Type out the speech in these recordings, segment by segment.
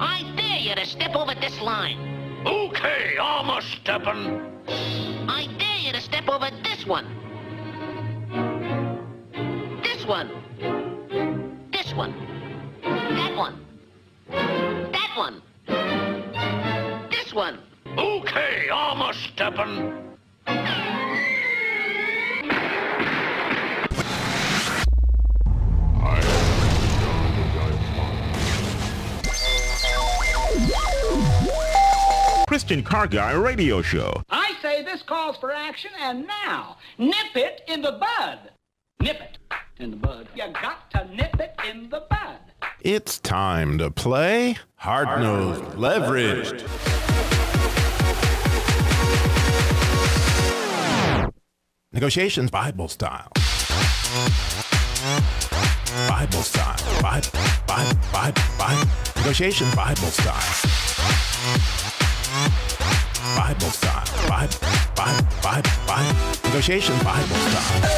I dare you to step over this line. Okay, I'm a steppin'. I dare you to step over this one. This one. This one. That one. That one. This one. Okay, I'm a steppin'. Christian Car Guy Radio Show. I say this calls for action, and now, nip it in the bud. Nip it in the bud. You got to nip it in the bud. It's time to play Hard-Nosed Leveraged. Negotiations Bible style. Bible style. Bible. Negotiations Bible style. Bible style. Bible. Negotiations Bible style.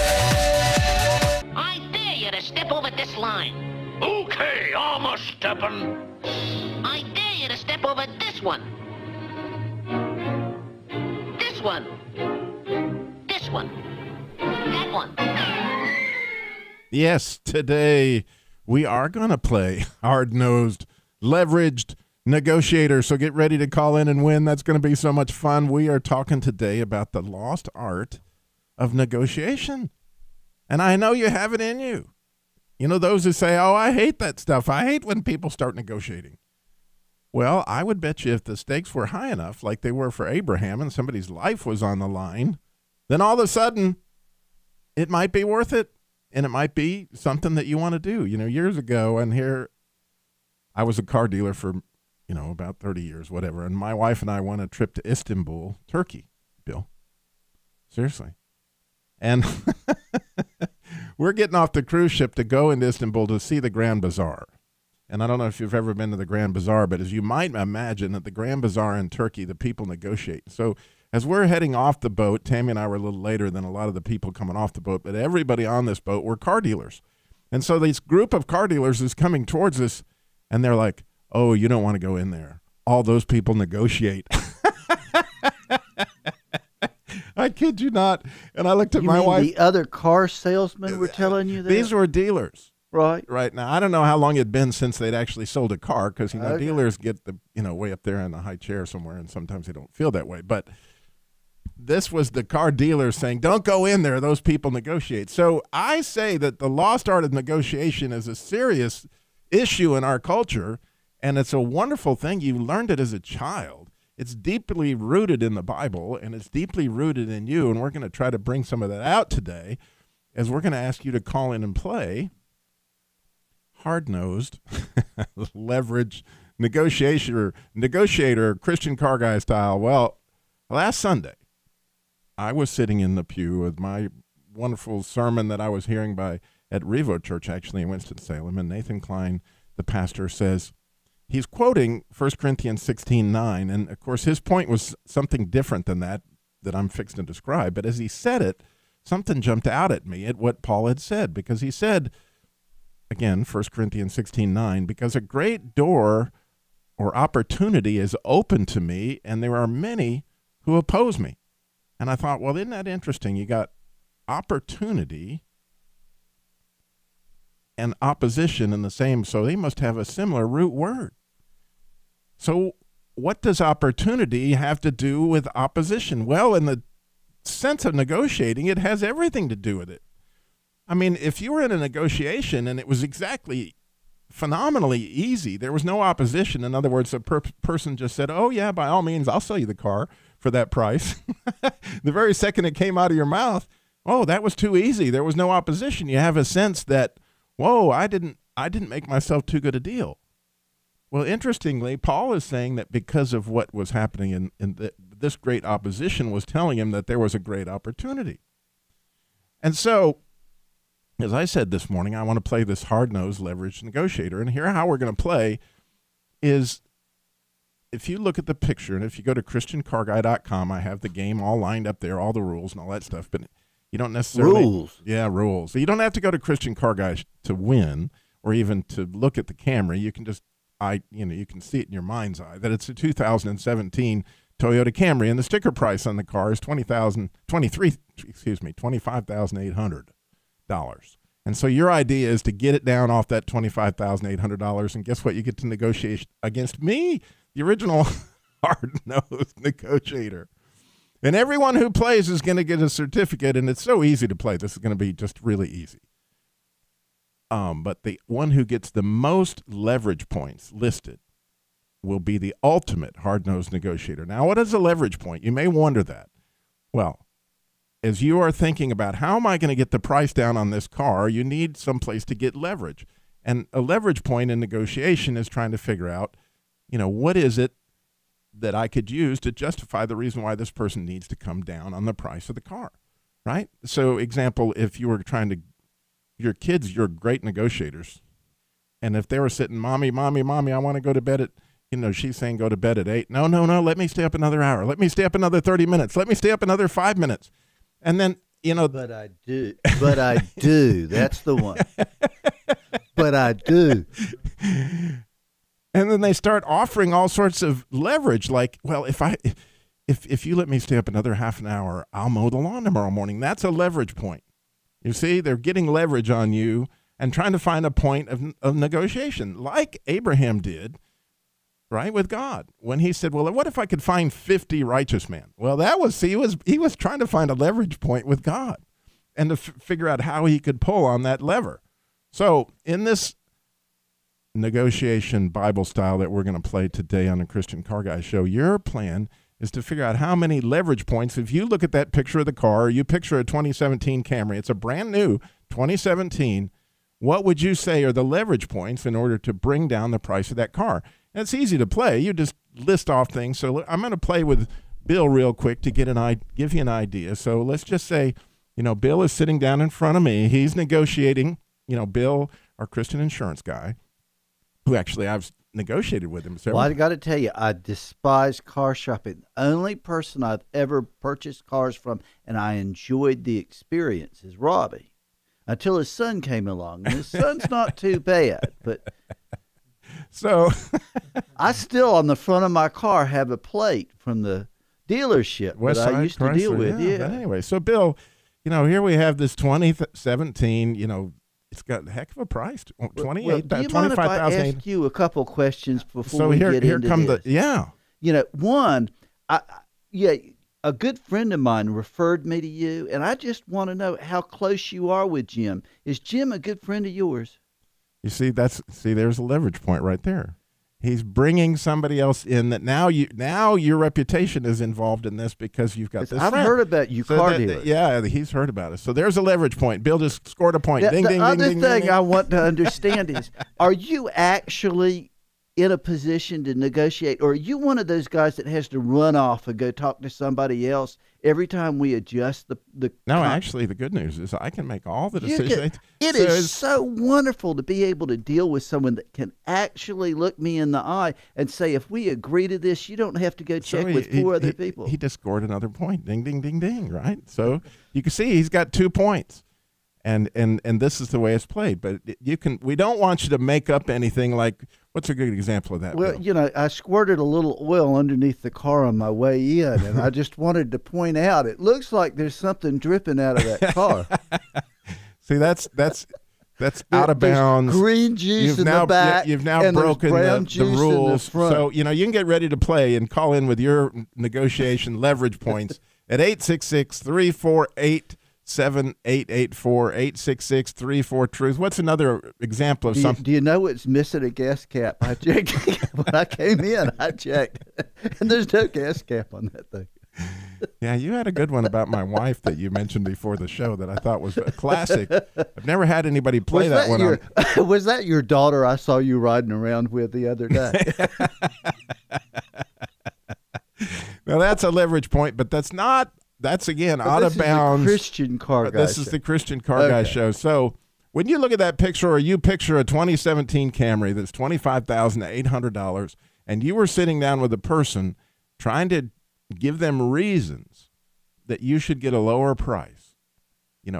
I dare you to step over this line. Okay, I'm a steppin'. I dare you to step over this one. This one. This one. That one. Yes, today we are going to play Hard-Nosed Leveraged Negotiator. So get ready to call in and win. That's going to be so much fun. We are talking today about the lost art of negotiation. And I know you have it in you. You know, those who say, oh, I hate that stuff. I hate when people start negotiating. Well, I would bet you if the stakes were high enough, like they were for Abraham, and somebody's life was on the line, then all of a sudden it might be worth it. And it might be something that you want to do. You know, years ago, and here I was a car dealer for, about 30 years, whatever. And my wife and I went a trip to Istanbul, Turkey, Bill. Seriously. And we're getting off the cruise ship to go into Istanbul to see the Grand Bazaar. And I don't know if you've ever been to the Grand Bazaar, but as you might imagine, at the Grand Bazaar in Turkey, the people negotiate. So as we're heading off the boat, Tammy and I were a little later than a lot of the people coming off the boat, but everybody on this boat were car dealers. And so this group of car dealers is coming towards us, and they're like, oh, you don't want to go in there. All those people negotiate. I kid you not. And I looked at my wife. The other car salesmen were telling you that? These were dealers. Right. Right. Now, I don't know how long it had been since they'd actually sold a car because, dealers get the, way up there in a high chair somewhere, and sometimes they don't feel that way. But this was the car dealer saying, don't go in there. Those people negotiate. So I say that the lost art of negotiation is a serious issue in our culture, and it's a wonderful thing. You learned it as a child. It's deeply rooted in the Bible, and it's deeply rooted in you, and we're going to try to bring some of that out today as we're going to ask you to call in and play Hard-Nosed Leverage Negotiator, Christian Car Guy style. Well, last Sunday, I was sitting in the pew with my wonderful sermon that I was hearing at Revo Church, actually, in Winston-Salem, and Nathan Klein, the pastor, says, he's quoting 1 Corinthians 16:9, and, of course, his point was something different than that I'm fixing to describe, but as he said it, something jumped out at me at what Paul had said, because he said, again, 1 Corinthians 16:9, because a great door or opportunity is open to me, and there are many who oppose me. And I thought, well, isn't that interesting? You got opportunity and opposition in the same, so they must have a similar root word. So what does opportunity have to do with opposition? Well, in the sense of negotiating, it has everything to do with it. I mean, if you were in a negotiation and it was exactly phenomenally easy, there was no opposition. In other words, a person just said, oh, yeah, by all means, I'll sell you the car for that price. The very second it came out of your mouth, oh, that was too easy. There was no opposition. You have a sense that, whoa, I didn't make myself too good a deal. Well, interestingly, Paul is saying that because of what was happening this great opposition was telling him that there was a great opportunity. And so, as I said this morning, I want to play this hard-nosed leverage negotiator. And here how we're going to play is, if you look at the picture, and if you go to ChristianCarGuy.com, I have the game all lined up there, all the rules and all that stuff. But you don't necessarily... Rules? Yeah, rules. So you don't have to go to Christian Car Guy to win or even to look at the camera. You can just you can see it in your mind's eye that it's a 2017 Toyota Camry, and the sticker price on the car is $25,800. And so your idea is to get it down off that $25,800, and guess what? You get to negotiate against me, the original hard-nosed negotiator. And everyone who plays is going to get a certificate, and it's so easy to play. This is going to be just really easy. But the one who gets the most leverage points listed will be the ultimate hard-nosed negotiator. Now, what is a leverage point? You may wonder that. Well, as you are thinking about how am I going to get the price down on this car, you need some place to get leverage. And a leverage point in negotiation is trying to figure out, what is it that I could use to justify the reason why this person needs to come down on the price of the car, right? So, example, if you were your kids, you're great negotiators. And if they were sitting, mommy, I want to go to bed at, she's saying go to bed at 8. No, let me stay up another hour. Let me stay up another 30 minutes. Let me stay up another 5 minutes. And then, But I do. That's the one. But I do. And then they start offering all sorts of leverage, like, well, if you let me stay up another half an hour, I'll mow the lawn tomorrow morning. That's a leverage point. You see, they're getting leverage on you and trying to find a point of negotiation, like Abraham did, right, with God, when he said, well, what if I could find 50 righteous men? Well, he was trying to find a leverage point with God and to figure out how he could pull on that lever. So in this negotiation Bible style that we're going to play today on the Christian Car Guy Show, your plan is to figure out how many leverage points. If you look at that picture of the car, you picture a 2017 Camry, it's a brand new 2017, what would you say are the leverage points in order to bring down the price of that car? And it's easy to play. You just list off things. So I'm going to play with Bill real quick to give you an idea. So let's just say, Bill is sitting down in front of me. He's negotiating, Bill, our Christian insurance guy, who actually I've negotiated with him. Well, I got to tell you, I despise car shopping. The only person I've ever purchased cars from, and I enjoyed the experience, is Robbie, until his son came along. And his son's not too bad, but so I still, on the front of my car, have a plate from the dealership West that Side I used Chrysler, to deal with. Yeah. But anyway, so Bill, here we have this 2017, it's got a heck of a price. 28, well, do you mind if I ask you a couple questions before we get into this? One, a good friend of mine referred me to you, and I just want to know how close you are with Jim. Is Jim a good friend of yours? You see, there's a leverage point right there. He's bringing somebody else in that now your reputation is involved in this because you've got this I've friend. heard about you, car dealer. Yeah, he's heard about it. So there's a leverage point. Bill just scored a point. Ding, the ding, other ding, thing ding. I want to understand is, are you actually in a position to negotiate, or are you one of those guys that has to run off and go talk to somebody else every time we adjust the No, actually, the good news is I can make all the decisions. It is so wonderful to be able to deal with someone that can actually look me in the eye and say, if we agree to this, you don't have to go check with four other people. He just scored another point. Ding, ding, ding, ding, right? So you can see he's got 2 points. And this is the way it's played. But we don't want you to make up anything like, what's a good example of that? Well, Bill? I squirted a little oil underneath the car on my way in, and I just wanted to point out, it looks like there's something dripping out of that car. See, that's out of bounds. Green juice in the back. You've now broken the rules. So, you can get ready to play and call in with your negotiation leverage points at 866-348 7884 866-34-TRUTH. What's another example of something? Do you know what's missing? A gas cap. I checked when I came in. I checked, and there's no gas cap on that thing. Yeah, you had a good one about my wife that you mentioned before the show that I thought was a classic. I've never had anybody play that one. Was that your daughter I saw you riding around with the other day? Now, that's a leverage point, but that's not. That's, again, out of bounds. This is the Christian Car Guy This is the Christian Car Guy Show. So when you look at that picture, or you picture a 2017 Camry that's $25,800, and you were sitting down with a person trying to give them reasons that you should get a lower price,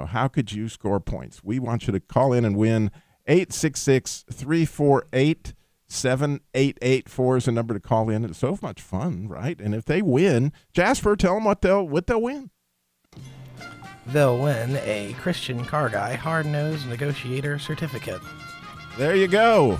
how could you score points? We want you to call in and win 866-348 7884 is the number to call in. It's so much fun, right? And if they win, Jasper, tell them what they'll win. They'll win a Christian Car Guy Hard-Nosed Negotiator certificate. There you go.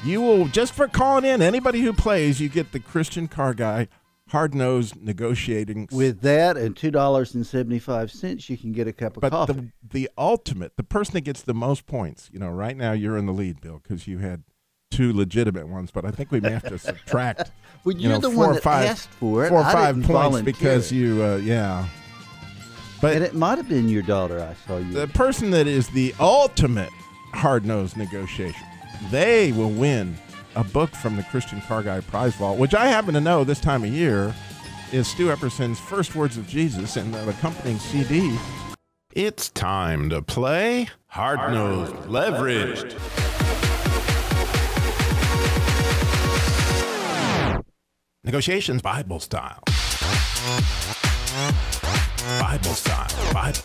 You will, just for calling in, anybody who plays, you get the Christian Car Guy Hard-Nosed Negotiating. With that and $2.75, you can get a cup of coffee. But the ultimate, the person that gets the most points, right now you're in the lead, Bill, because you had 2 legitimate ones, but I think we may have to subtract. Well, you're the one that asked for it. 4 or 5 points volunteer. Because you, yeah. But and it might have been your daughter. I saw you. The person that is the ultimate hard-nosed negotiation, they will win a book from the Christian Car Guy Prize Vault, which I happen to know this time of year is Stu Epperson's First Words of Jesus and the accompanying CD. It's time to play Hard-Nosed Leveraged. Negotiations Bible style. Bible style. Bible.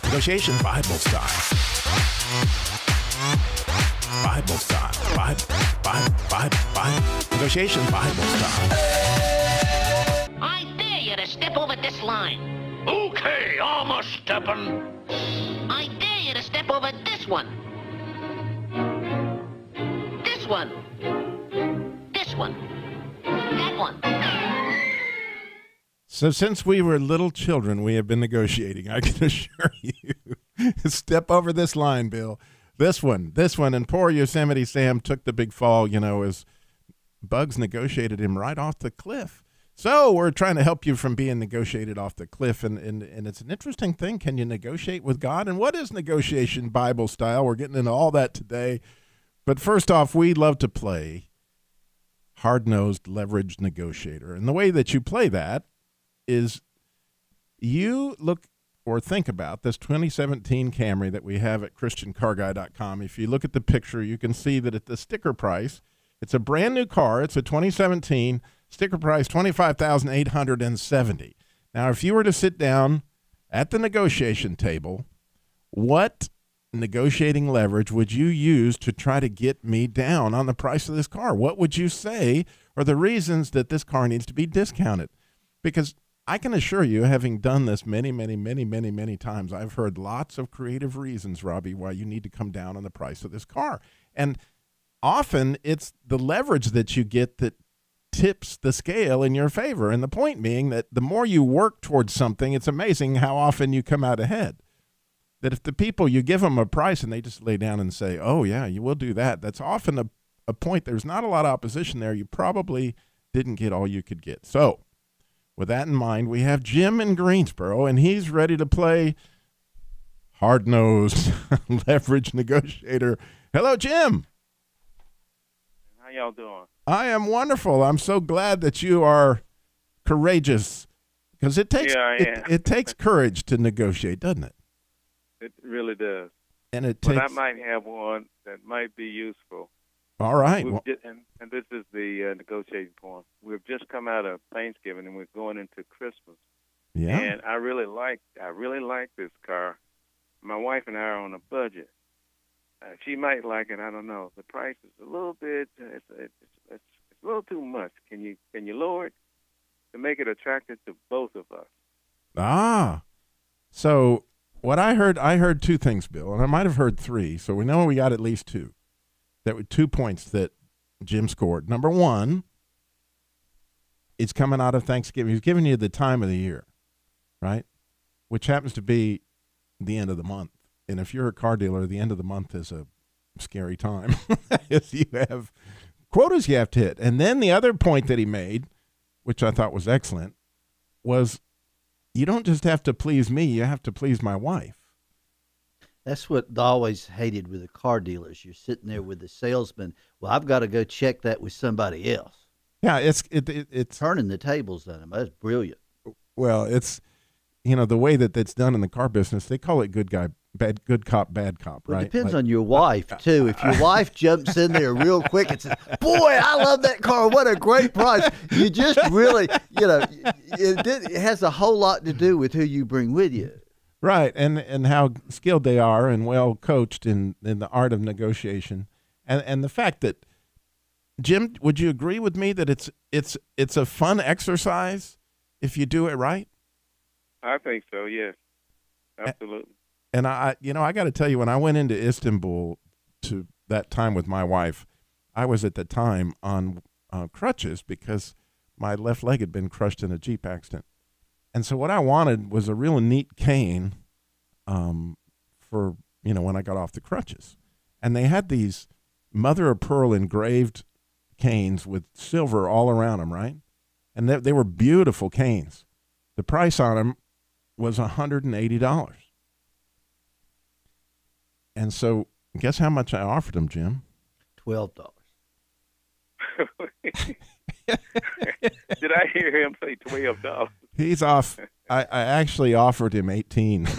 Negotiations Bible style. Bible style. Bible. Negotiations Bible style. I dare you to step over this line. Okay, I'm a steppin'. I dare you to step over this one. This one. This one. That one. So since we were little children, we have been negotiating. I can assure you. Step over this line, Bill. This one. And poor Yosemite Sam took the big fall, as Bugs negotiated him right off the cliff. So we're trying to help you from being negotiated off the cliff. And it's an interesting thing. Can you negotiate with God? And what is negotiation Bible style? We're getting into all that today. But first off, we love to play hard-nosed leveraged negotiator. And the way that you play that is you look or think about this 2017 Camry that we have at ChristianCarGuy.com. If you look at the picture, you can see that at the sticker price, it's a brand new car. It's a 2017 sticker price, $25,870. Now, if you were to sit down at the negotiation table, what negotiating leverage would you use to try to get me down on the price of this car? What would you say are the reasons that this car needs to be discounted? Because I can assure you, having done this many times, I've heard lots of creative reasons, Robbie, why you need to come down on the price of this car. And often it's the leverage that you get that tips the scale in your favor. And the point being that the more you work towards something, it's amazing how often you come out ahead. That if the people, you give them a price and they just lay down and say, oh, yeah, you will do that, that's often a point. There's not a lot of opposition there. You probably didn't get all you could get. So with that in mind, we have Jim in Greensboro, and he's ready to play hard-nosed leverage negotiator. Hello, Jim. How y'all doing? I am wonderful. I'm so glad that you are courageous, because it takes it takes courage to negotiate, doesn't it? It really does. And it but takes. I might have one that might be useful. All right. And this is the negotiating point. We've just come out of Thanksgiving and we're going into Christmas. Yeah. And I really like this car. My wife and I are on a budget. She might like it. I don't know. The price is a little bit. It's a little too much. Can you lower it to make it attractive to both of us? Ah. So what I heard 2 things, Bill, and I might have heard 3. So we know we got at least 2. That were 2 points that Jim scored. Number 1, it's coming out of Thanksgiving. He's giving you the time of the year, right? Which happens to be the end of the month. And if you're a car dealer, the end of the month is a scary time. If you have quotas you have to hit. And then the other point that he made, which I thought was excellent, was you don't just have to please me, you have to please my wife. That's what I always hated with the car dealers. You're sitting there with the salesman. Well, I've got to go check that with somebody else. Yeah, it's turning the tables on them. That's brilliant. Well, it's the way that it's done in the car business. They call it good cop, bad cop, right? Well, it depends on your wife too. If your wife jumps in there real quick and says, "Boy, I love that car. What a great price!" You just really, it has a whole lot to do with who you bring with you. Right, and how skilled they are and well coached in the art of negotiation. And the fact that, Jim, would you agree with me that it's a fun exercise if you do it right? I think so, yes. Absolutely. And I got to tell you, when I went into Istanbul to that time with my wife, I was at the time on crutches because my left leg had been crushed in a Jeep accident. And so what I wanted was a real neat cane for, when I got off the crutches. And they had these mother of pearl engraved canes with silver all around them, right? And they were beautiful canes. The price on them was $180. And so guess how much I offered him, Jim? $12. Did I hear him say $12? He's off. I actually offered him 18. So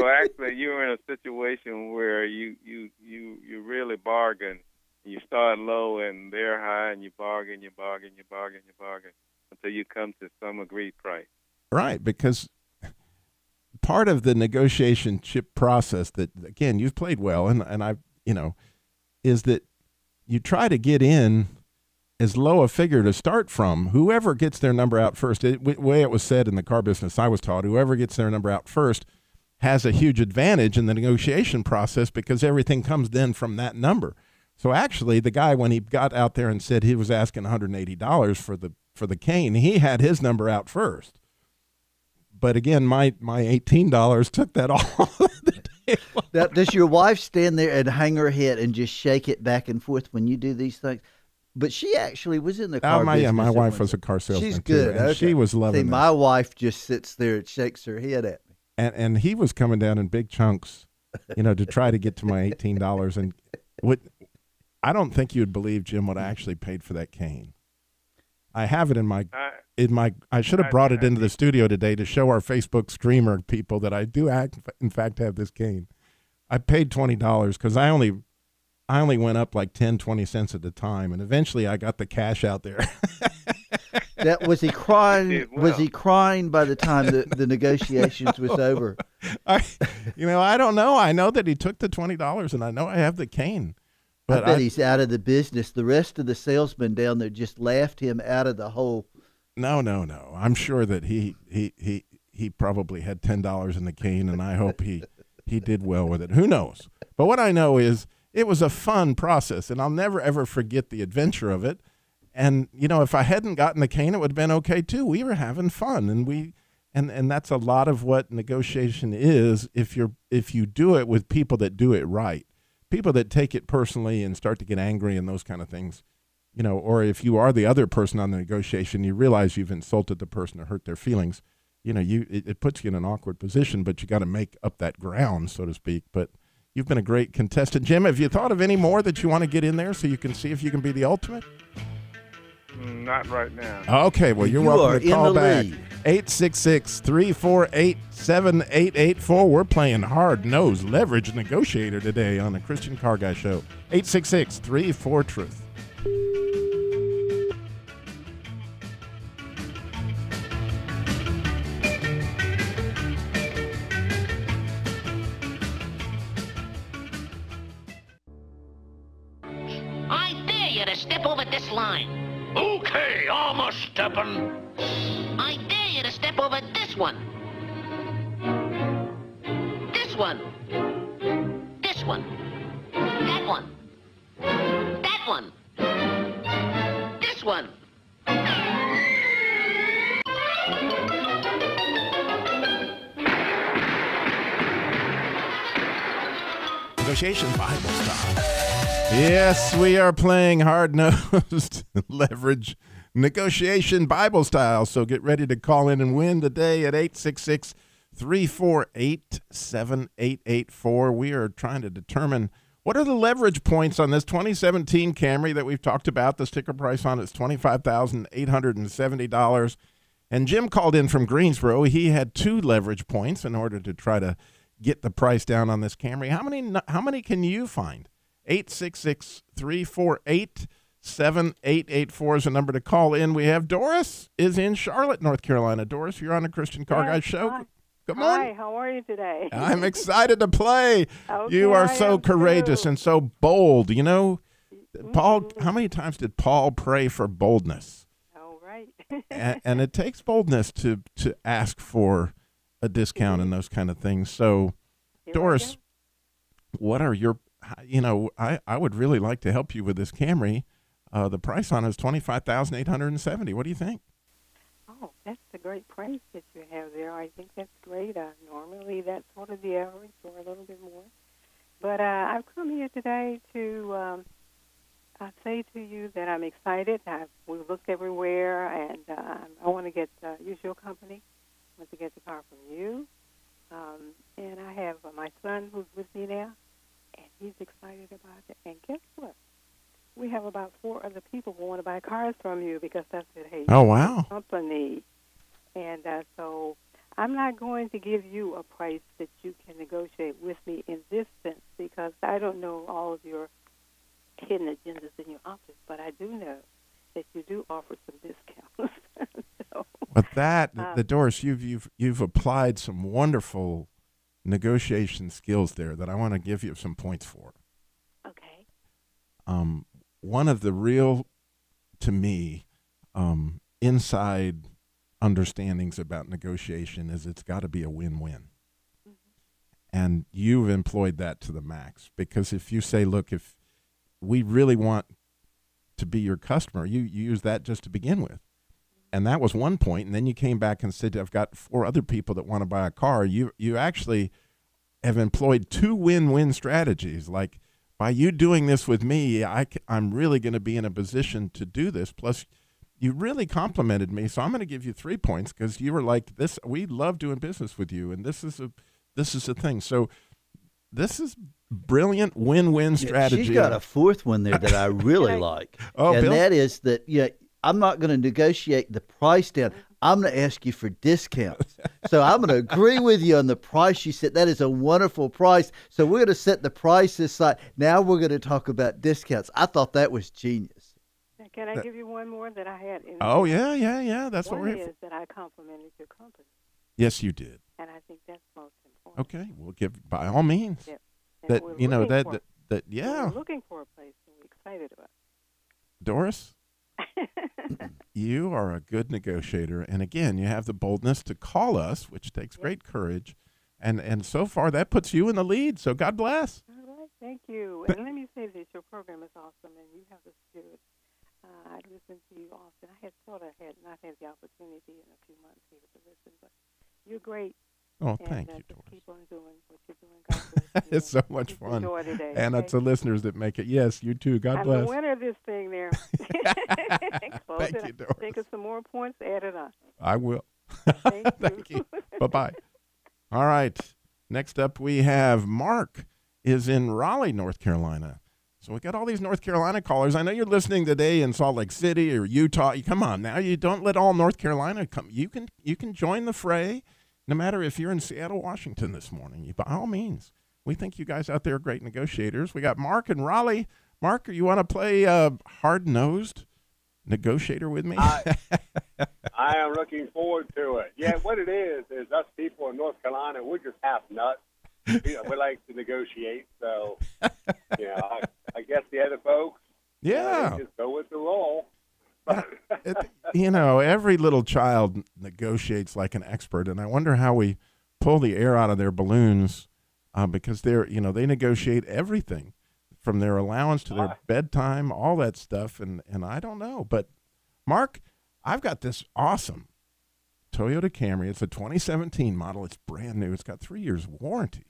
actually you were in a situation where you really bargain. You start low and they're high, and you bargain until you come to some agreed price. Right, because part of the negotiation chip process that, again, you've played well, and I've, is that you try to get in as low a figure to start from. Whoever gets their number out first, the way it was said in the car business I was taught, whoever gets their number out first has a huge advantage in the negotiation process because everything comes then from that number. So actually, the guy, when he got out there and said he was asking $180 for the cane, he had his number out first. But again, my $18 took that off the table. Now, does your wife stand there and hang her head and just shake it back and forth when you do these things? But she actually was in the car business. Yeah, my wife was a car salesman. She's good. Too, and she was loving it. My wife just sits there and shakes her head at me. And he was coming down in big chunks, to try to get to my $18. And I don't think you'd believe, Jim, what I actually paid for that cane. I have it in my I should have brought it into the studio today to show our Facebook streamer people that I do in fact have this cane. I paid $20 because I only went up like 10-20 cents at a time, and eventually I got the cash out there. Was he crying? Well. Was he crying by the time the negotiations was over? I don't know. I know that he took the $20, and I know I have the cane. But I bet he's out of the business. The rest of the salesmen down there just laughed him out of the whole. No. I'm sure that he probably had $10 in the cane, and I hope he did well with it. Who knows? But what I know is it was a fun process, and I'll never, ever forget the adventure of it. And, if I hadn't gotten the cane, it would have been okay, too. We were having fun, and that's a lot of what negotiation is if you do it with people that do it right. People that take it personally and start to get angry and those kind of things, or if you are the other person on the negotiation, you realize you've insulted the person or hurt their feelings. It puts you in an awkward position, but you got to make up that ground, so to speak. But you've been a great contestant. Jim, have you thought of any more that you want to get in there so you can see if you can be the ultimate? Not right now. Okay, well, you're welcome to call back. 866-348-7884. We're playing hard-nosed leverage negotiator today on the Christian Car Guy Show. 866-34-TRUTH. I dare you to step over this line. Okay, I'm a steppin'. I dare you to step over this one. This one. This one. That one. That one. This one. Negotiation Bible style. Yes, we are playing hard-nosed leverage negotiation Bible style. So get ready to call in and win today at 866-348-7884. We are trying to determine what are the leverage points on this 2017 Camry that we've talked about. The sticker price on it is $25,870. And Jim called in from Greensboro. He had 2 leverage points in order to try to get the price down on this Camry. How many can you find? 866-348-7884 is a number to call in. We have Doris is in Charlotte, North Carolina. Doris, you're on the Christian Car Guy Show. Good morning. Hi, how are you today? I'm excited to play. Okay, You are so courageous too. and so bold. You know, Paul, Mm-hmm. how many times did Paul pray for boldness? Oh, right. And it takes boldness to ask for a discount and those kind of things. So, Here Doris, what are your, I would really like to help you with this Camry. The price on it is $25,870. What do you think? Oh, that's a great price that you have there. I think that's great. Normally, that's sort of the average or a little bit more. But I've come here today to say to you that I'm excited. We've looked everywhere, and I want to use your company. I want to get the car from you. And I have my son who's with me now, and he's excited about it. And guess what? We have about 4 other people who want to buy cars from you because that's it. Hey, oh, wow. Company. And so I'm not going to give you a price that you can negotiate with me in this sense because I don't know all of your hidden agendas in your office, but I do know that you do offer some discounts. But the Doris, you've applied some wonderful negotiation skills there that I want to give you some points for. Okay. One of the real, to me, inside understandings about negotiation is it's got to be a win-win. Mm-hmm. And you've employed that to the max because if you say, look, if we really want to be your customer, you use that just to begin with. And that was one point, and then you came back and said, I've got 4 other people that want to buy a car. You actually have employed 2 win-win strategies. Like, by you doing this with me, I'm really going to be in a position to do this. Plus, you really complimented me, so I'm going to give you 3 points because you were like, "This, we love doing business with you, and this is a thing." So this is brilliant win-win strategy. She's got a 4th one there that I really like, and Bill? that is that I'm not going to negotiate the price down. I'm going to ask you for discounts. So I'm going to agree with you on the price you said. That is a wonderful price. So we're going to set the price aside. Now we're going to talk about discounts. I thought that was genius. Can I give you one more that I had? Oh, yeah. That's what we're here for. One is that I complimented your company. Yes, you did. And I think that's most important. Okay, we'll give by all means. Yep. That we're yeah. We're looking for a place and we're excited about it. Doris, you are a good negotiator, and again, you have the boldness to call us, which takes great courage, and so far that puts you in the lead. So God bless. All right, thank you. And let me say this: your program is awesome, and you have the spirit. I listen to you often. I had not had the opportunity in a few months here to listen, but you're great. Oh, thank you, Doris. Keep on doing what you're doing. God bless you. It's so much fun. Enjoy today, and it's the listeners that make it. Yes, you too. God bless. I'm the winner of this thing there. Thank you, Doris. Think of some more points, add it on. I will. Thank you. Bye-bye. All right. Next up, we have Mark is in Raleigh, North Carolina. So we got all these North Carolina callers. I know you're listening today in Salt Lake City or Utah. Come on now. You don't let all North Carolina come. You can join the fray. No matter if you're in Seattle, Washington this morning, by all means. We think you guys out there are great negotiators. We got Mark in Raleigh. Mark, you want to play hard-nosed negotiator with me? I am looking forward to it. Yeah, what it is us people in North Carolina, we're just half nuts. We like to negotiate. So, I guess the other folks, yeah, just go with the roll. Every little child negotiates like an expert, and I wonder how we pull the air out of their balloons because they negotiate everything from their allowance to their bedtime, all that stuff, and I don't know. But, Mark, I've got this awesome Toyota Camry. It's a 2017 model. It's brand new. It's got 3 years warranty.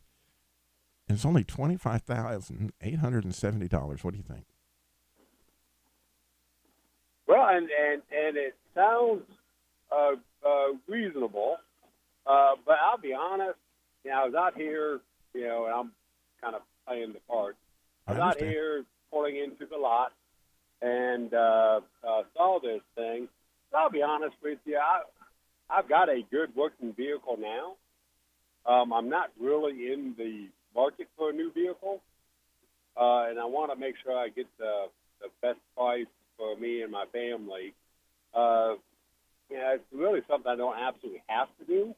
And it's only $25,870. What do you think? Well, and it sounds reasonable, but I'll be honest. I was out here, and I'm kind of playing the part. I was out here pulling into the lot and saw this thing. But I'll be honest with you. I've got a good working vehicle now. I'm not really in the market for a new vehicle, and I want to make sure I get the best price for me and my family. It's really something I don't absolutely have to do.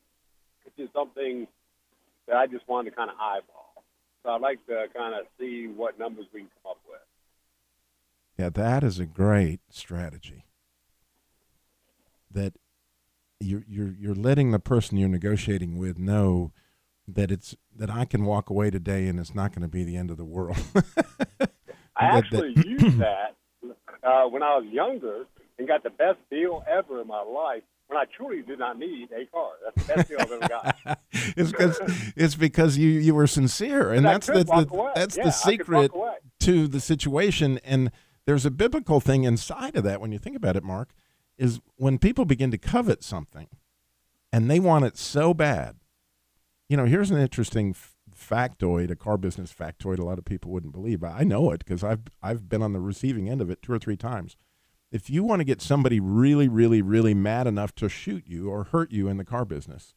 It's just something that I just wanted to kind of eyeball. So I'd like to kind of see what numbers we can come up with. Yeah, that is a great strategy. That you're letting the person you're negotiating with know that I can walk away today and it's not going to be the end of the world. I actually used that when I was younger and got the best deal ever in my life when I truly did not need a car. That's the best deal I've ever got. it's because you were sincere, and that's the secret to the situation. And there's a biblical thing inside of that when you think about it, Mark, is when people begin to covet something and they want it so bad. You know, here's an interesting factoid, a car business factoid a lot of people wouldn't believe. I know it because I've been on the receiving end of it 2 or 3 times. If you want to get somebody really, really, really mad enough to shoot you or hurt you in the car business,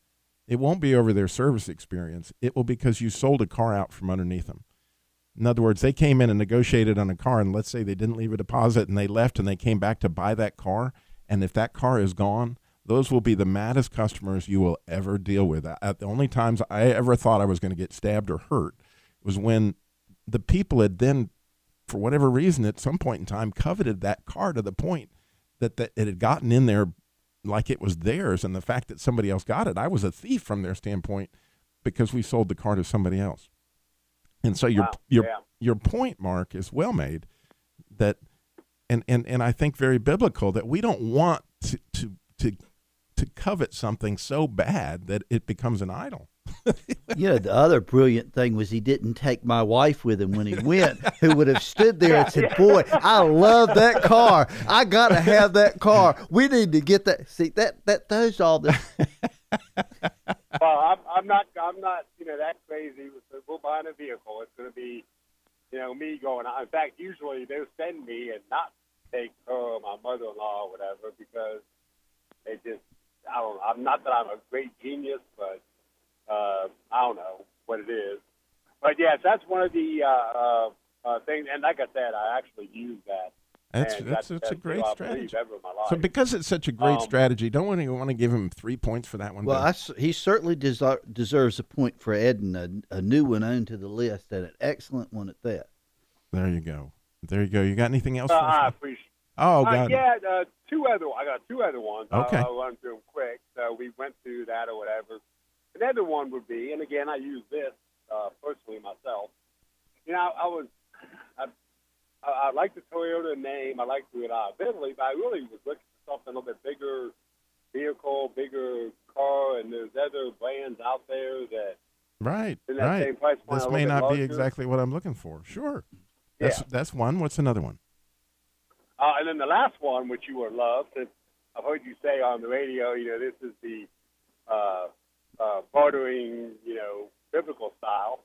it won't be over their service experience. It will because you sold a car out from underneath them. In other words, they came in and negotiated on a car, and let's say they didn't leave a deposit and they left and they came back to buy that car, and if that car is gone, those will be the maddest customers you will ever deal with. The only times I ever thought I was going to get stabbed or hurt was when the people had then, for whatever reason, at some point in time, coveted that car to the point that it had gotten in there like it was theirs, and the fact that somebody else got it, I was a thief from their standpoint because we sold the car to somebody else. And so your point, Mark, is well made. That and I think very biblical that we don't want to covet something so bad that it becomes an idol. You know, the other brilliant thing was he didn't take my wife with him when he went, who would have stood there and said, boy, I love that car. I got to have that car. We need to get that. See, that does all this. Well, I'm not, that crazy. We're buying a vehicle. It's going to be, me going out. In fact, usually they'll send me and not take her or my mother-in-law or whatever because they just, I don't know. I'm not that I'm a great genius, but I don't know what it is. But yes, that's one of the things. And like I said, I actually use that. That's a great strategy. So because it's such a great strategy, don't you want to give him 3 points for that one? Well, he certainly deserves a point for adding a new one onto the list, and an excellent one at that. There you go. You got anything else? I appreciate. Oh, God. Yeah, I got 2 other ones. Okay. I'll run through them quick. So we went through that or whatever. Another one would be, and again, I use this personally myself. I like the Toyota name. I like the reliability, but I really was looking for something a little bit bigger vehicle, bigger car, and there's other brands out there that in that same price point. This may not be exactly what I'm looking for. Sure. That's one. What's another one? And then the last one, which you would love, since I've heard you say on the radio, this is the bartering, biblical style.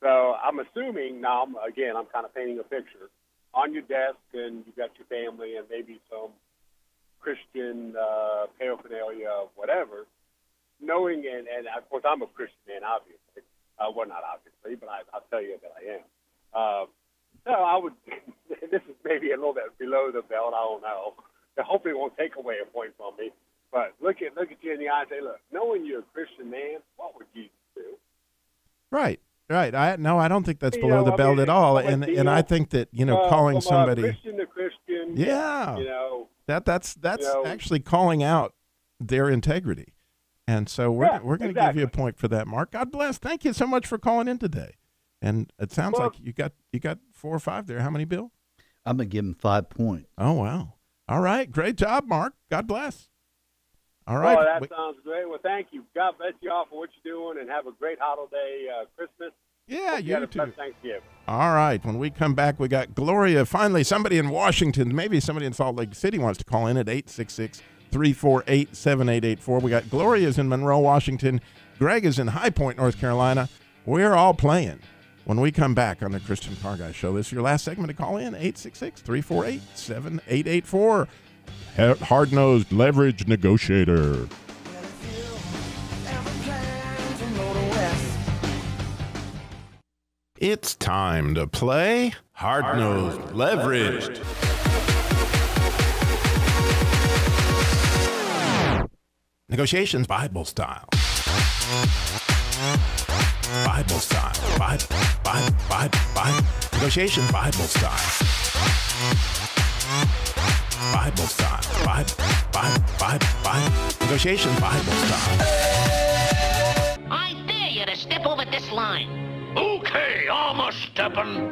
So I'm assuming now, I'm kind of painting a picture. On your desk, and you've got your family and maybe some Christian paraphernalia, whatever. Knowing, and of course I'm a Christian man, obviously. Well, not obviously, but I'll tell you that I am. So I would, this is maybe a little bit below the belt, I don't know. Hopefully it won't take away a point from me. But look at you in the eye and say, look, knowing you're a Christian man, what would Jesus do? Right. I don't think that's below the belt at all. And I think that, calling somebody Christian to Christian. Yeah. That's actually calling out their integrity. And so we're going to give you a point for that, Mark. God bless. Thank you so much for calling in today. And it sounds like you got 4 or 5 there. How many, Bill? I'm going to give him 5 points. Oh, wow. All right. Great job, Mark. God bless. All right. Oh, that sounds great. Well, thank you. God bless you all for what you're doing, and have a great holiday Christmas. Yeah, you too. Thanksgiving. All right. When we come back, we got Gloria. Finally, somebody in Washington, maybe somebody in Salt Lake City wants to call in at 866-348-7884. We got Gloria's in Monroe, Washington. Greg is in High Point, North Carolina. We're all playing. When we come back on the Christian Car Guy Show, this is your last segment to call in, 866-348-7884. Hard-nosed leverage negotiator. It's time to play Hard-Nosed Leveraged. Negotiations Bible style. Bible style. Bible. Negotiation Bible style. Bible style. Bible. Negotiation Bible style. I dare you to step over this line. Okay, I'm a steppin'.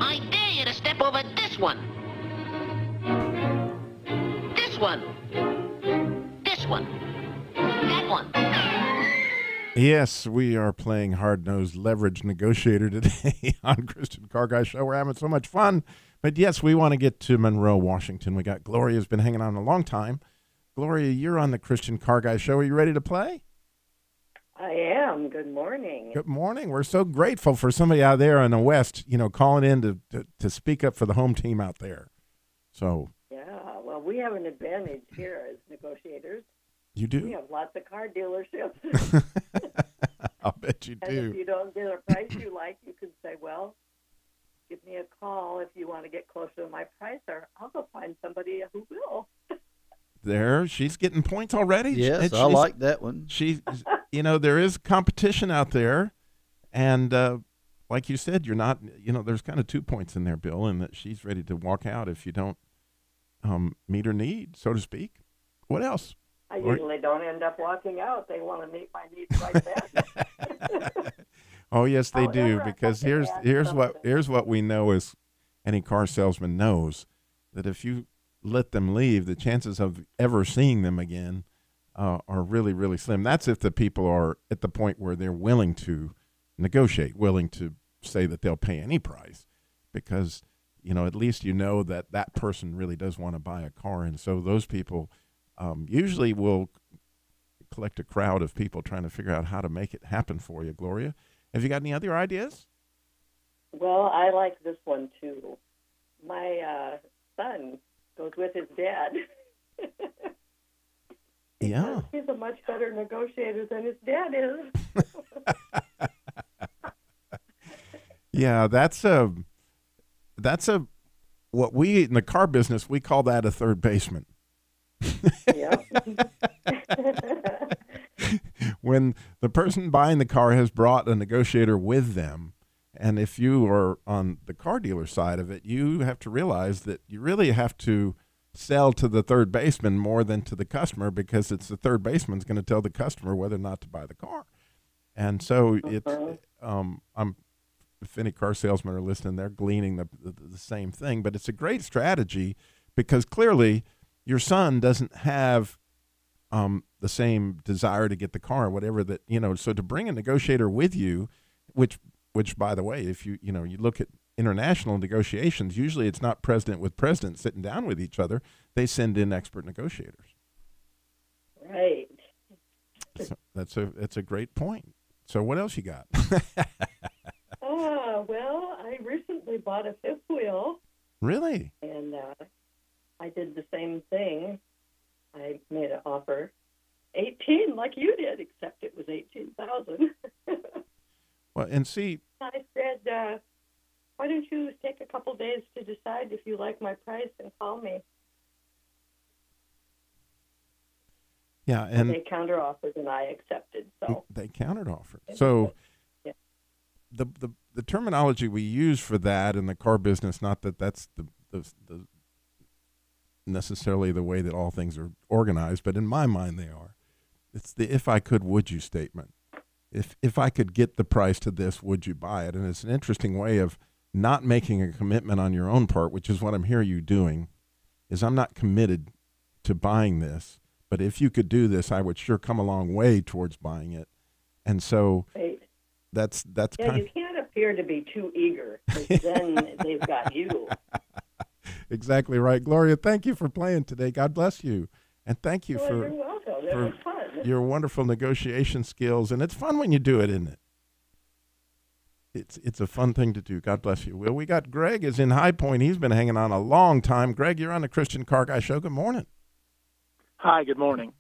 I dare you to step over this one. This one. This one. That one. Yes, we are playing Hard-Nosed Leverage Negotiator today on Christian Car Guy Show. We're having so much fun. But yes, we want to get to Monroe, Washington. We got Gloria's been hanging on a long time. Gloria, you're on the Christian Car Guy Show. Are you ready to play? I am. Good morning. Good morning. We're so grateful for somebody out there in the West, calling in to speak up for the home team out there. So. Yeah, well, we have an advantage here as negotiators. You do? We have lots of car dealerships. I'll bet you do. And if you don't get a price you like, you can say, well, give me a call if you want to get closer to my price, or I'll go find somebody who will. There, she's getting points already. Yes, I like that one. There is competition out there, and like you said, you're not. There's kind of 2 points in there, Bill, and that she's ready to walk out if you don't meet her need, so to speak. What else? I usually don't end up walking out. They want to meet my needs right then. Oh yes, they do. Because here's what we know is any car salesman knows that if you let them leave, the chances of ever seeing them again are really, really slim. That's if the people are at the point where they're willing to negotiate, willing to say that they'll pay any price, because at least that that person really does want to buy a car, and so those people. Usually we'll collect a crowd of people trying to figure out how to make it happen for you, Gloria. Have you got any other ideas? Well, I like this one, too. My son goes with his dad. Yeah. He's a much better negotiator than his dad is. Yeah, that's what we, in the car business, we call that a third baseman. Yeah. When the person buying the car has brought a negotiator with them, and if you are on the car dealer side of it, you have to realize that you really have to sell to the third baseman more than to the customer, because it's the third baseman's going to tell the customer whether or not to buy the car. And so if any car salesmen are listening, they're gleaning the same thing. But it's a great strategy, because clearly your son doesn't have the same desire to get the car, whatever that, so to bring a negotiator with you, which by the way, if you look at international negotiations, usually it's not president with president sitting down with each other. They send in expert negotiators. Right. So that's a great point. So what else you got? Well, I recently bought a fifth wheel. Really? And I did the same thing. I made an offer, 18 like you did, except it was 18,000. Well, and see, I said, why don't you take a couple days to decide if you like my price and call me? Yeah, and they counter-offered and I accepted. So they counter-offered. So yeah. The terminology we use for that in the car business, not that that's the necessarily the way that all things are organized, but in my mind they are. It's the if I could, would you statement. If I could get the price to this, would you buy it? And it's an interesting way of not making a commitment on your own part, which is what I'm hearing you doing, is I'm not committed to buying this, but if you could do this, I would sure come a long way towards buying it. And so right. that's yeah, you can't appear to be too eager, because then they've got you. Exactly right. Gloria, thank you for playing today. God bless you. And thank you you're welcome. That was fun. Your wonderful negotiation skills. And it's fun when you do it, isn't it? It's a fun thing to do. God bless you. Well, we got Greg is in High Point. He's been hanging on a long time. Greg, you're on the Christian Car Guy Show. Good morning. Hi, good morning.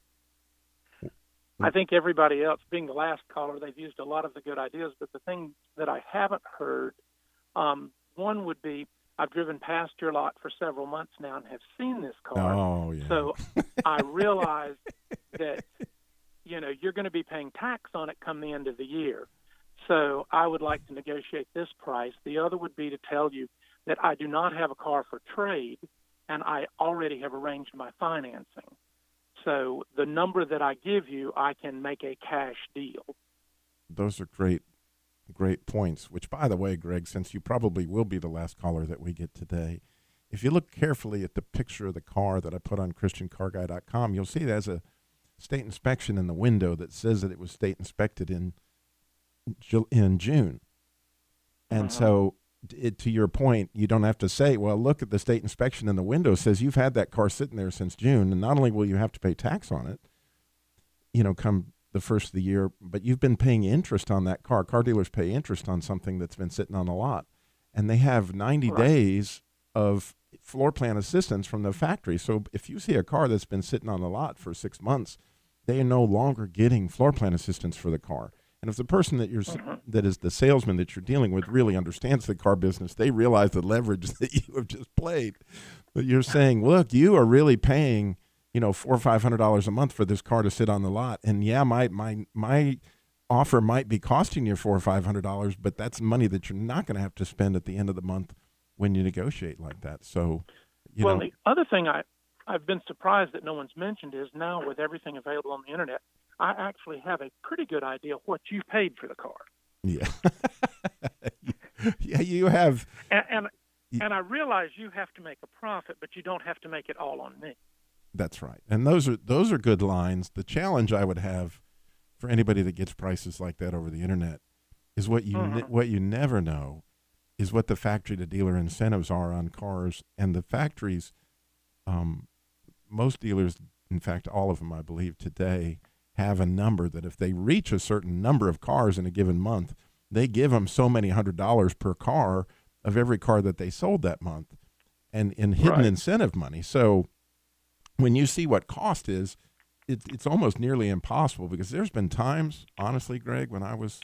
I think everybody else, being the last caller, they've used a lot of the good ideas, but the thing that I haven't heard, one would be, I've driven past your lot for several months now and have seen this car. Oh, yeah. So I realized that you're going to be paying tax on it come the end of the year. So I would like to negotiate this price. The other would be to tell you that I do not have a car for trade, and I already have arranged my financing. So the number that I give you, I can make a cash deal. Those are great points, which, by the way, Greg, since you probably will be the last caller that we get today, if you look carefully at the picture of the car that I put on ChristianCarGuy.com, you'll see there's a state inspection in the window that says that it was state inspected in June. And so to your point, you don't have to say, well, look at the state inspection in the window says you've had that car sitting there since June, and not only will you have to pay tax on it, come the first of the year, but you've been paying interest on that car. Car dealers pay interest on something that's been sitting on the lot, and they have 90 days of floor plan assistance from the factory. So if you see a car that's been sitting on the lot for 6 months, they are no longer getting floor plan assistance for the car. And if the person that is the salesman that you're dealing with really understands the car business, they realize the leverage that you have just played. But you're saying, look, you are really paying, $400 or $500 a month for this car to sit on the lot. And yeah, my offer might be costing you $400 or $500, but that's money that you're not going to have to spend at the end of the month when you negotiate like that. So, the other thing I've been surprised that no one's mentioned is now with everything available on the internet, I actually have a pretty good idea what you paid for the car. Yeah. Yeah, you have. And I realize you have to make a profit, but you don't have to make it all on me. That's right. And those are good lines. The challenge I would have for anybody that gets prices like that over the internet is what you never know is what the factory to dealer incentives are on cars. And the factories, most dealers, in fact, all of them, I believe today, have a number that if they reach a certain number of cars in a given month, they give them so many $100 per car of every car that they sold that month, and in hidden incentive money. So when you see what cost is, it's almost nearly impossible, because there's been times, honestly, Greg, when I was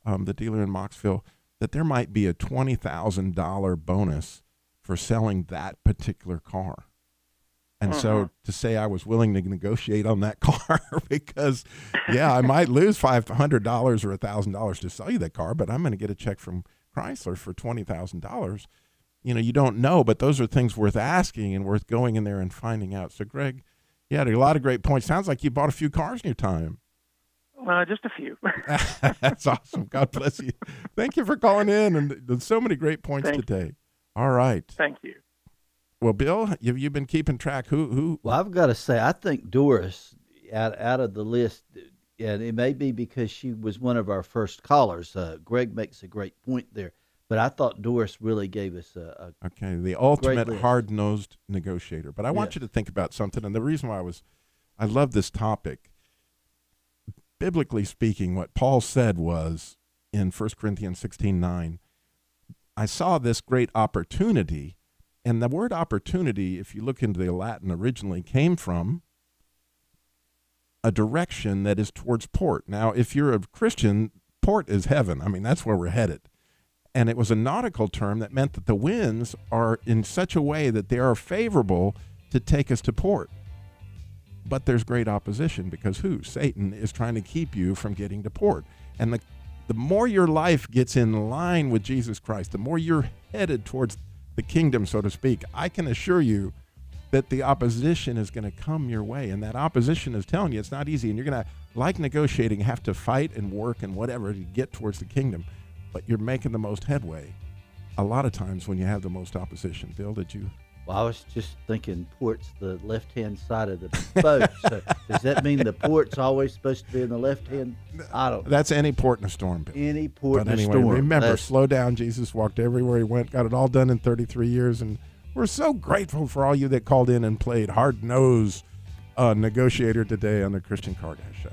the dealer in Moxville, that there might be a $20,000 bonus for selling that particular car. And so to say I was willing to negotiate on that car because, I might lose $500 or $1,000 to sell you that car, but I'm going to get a check from Chrysler for $20,000. You don't know, but those are things worth asking and worth going in there and finding out. So, Greg, you had a lot of great points. Sounds like you bought a few cars in your time. Just a few. That's awesome. God bless you. Thank you for calling in, and there's so many great points today. All right. Thank you. Well, Bill, you've been keeping track. Who? Well, I've got to say, I think Doris, out of the list, and it may be because she was one of our first callers. Greg makes a great point there, but I thought Doris really gave us the ultimate hard-nosed negotiator. But I want you to think about something, and the reason why I love this topic. Biblically speaking, what Paul said was in 1 Corinthians 16:9, I saw this great opportunity. And the word opportunity, if you look into the Latin originally, came from a direction that is towards port. Now, if you're a Christian, port is heaven. I mean, that's where we're headed. And it was a nautical term that meant that the winds are in such a way that they are favorable to take us to port. But there's great opposition because Satan is trying to keep you from getting to port. And the more your life gets in line with Jesus Christ, the more you're headed towards the kingdom, so to speak, I can assure you that the opposition is going to come your way. And that opposition is telling you it's not easy. And you're going to, like negotiating, have to fight and work and whatever to get towards the kingdom. But you're making the most headway a lot of times when you have the most opposition. Bill, did you? Well, I was just thinking port's the left-hand side of the boat. So does that mean the port's always supposed to be in the left-hand? I don't know. That's any port in a storm, Bill. Any port in a storm. Remember, slow down. Jesus walked everywhere he went, got it all done in 33 years. And we're so grateful for all you that called in and played hard-nosed negotiator today on the Christian Car Guy Show.